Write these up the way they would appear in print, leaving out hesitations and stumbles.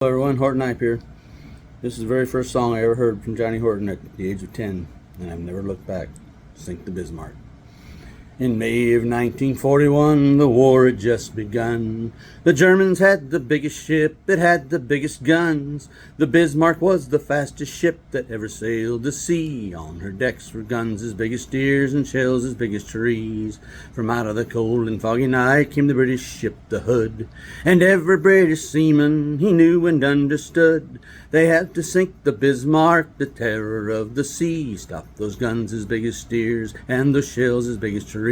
Hello everyone, Horton Hype here. This is the very first song I ever heard from Johnny Horton at the age of 10, and I've never looked back. Sink the Bismarck. In May of 1941, the war had just begun. The Germans had the biggest ship, it had the biggest guns. The Bismarck was the fastest ship that ever sailed the sea. On her decks were guns as big as steers and shells as big as trees. From out of the cold and foggy night came the British ship, the Hood. And every British seaman he knew and understood they had to sink the Bismarck, the terror of the sea. Stop those guns as big as steers and those shells as big as trees.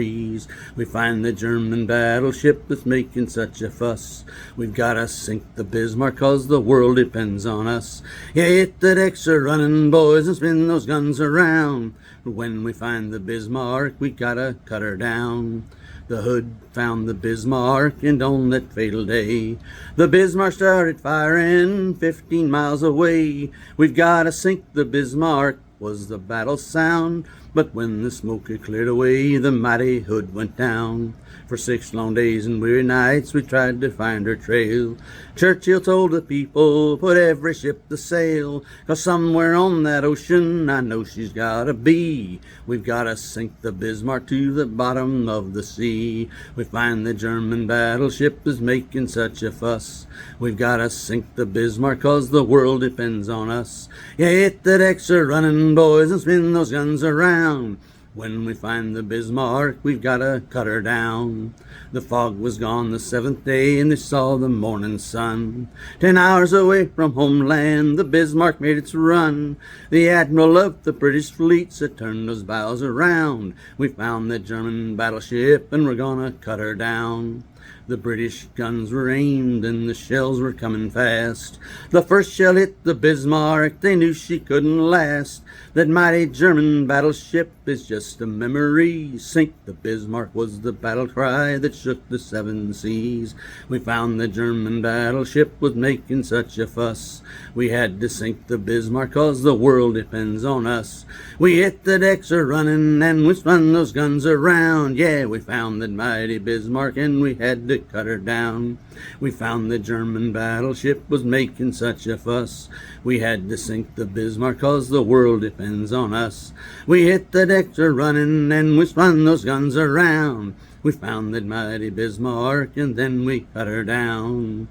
We find the German battleship that's making such a fuss. We've gotta sink the Bismarck 'cause the world depends on us. Yeah, hit the decks are running, boys, and spin those guns around. But when we find the Bismarck, we gotta cut her down. The Hood found the Bismarck, and on that fatal day, the Bismarck started firing 15 miles away. We've gotta sink the Bismarck, was the battle sound. But when the smoke had cleared away, the mighty Hood went down. For 6 long days and weary nights we tried to find her trail. Churchill told the people, put every ship to sail, 'cause somewhere on that ocean I know she's gotta be. We've gotta sink the Bismarck to the bottom of the sea. We find the German battleship is making such a fuss. We've gotta sink the Bismarck 'cause the world depends on us. Yeah, hit the decks are running, boys, and spin those guns around. When we find the Bismarck, we've gotta cut her down. The fog was gone the 7th day, and they saw the morning sun. 10 hours away from homeland, the Bismarck made its run. The admiral of the British fleet said, turn those bows around. We found the German battleship, and we're gonna cut her down. The British guns were aimed and the shells were coming fast. The first shell hit the Bismarck, they knew she couldn't last. That mighty German battleship is just a memory. Sink the Bismarck was the battle cry that shook the 7 seas. We found the German battleship was making such a fuss. We had to sink the Bismarck 'cause the world depends on us. We hit the decks are running and we spun those guns around. Yeah, we found that mighty Bismarck and we had to cut her down. We found the German battleship was making such a fuss. We had to sink the Bismarck 'cause the world depends on us. We hit the decks are running and we spun those guns around. We found that mighty Bismarck and then we cut her down.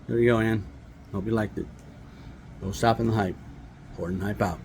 There you go, Ann. Hope you liked it. Go stop in the hype. Horton Hype out.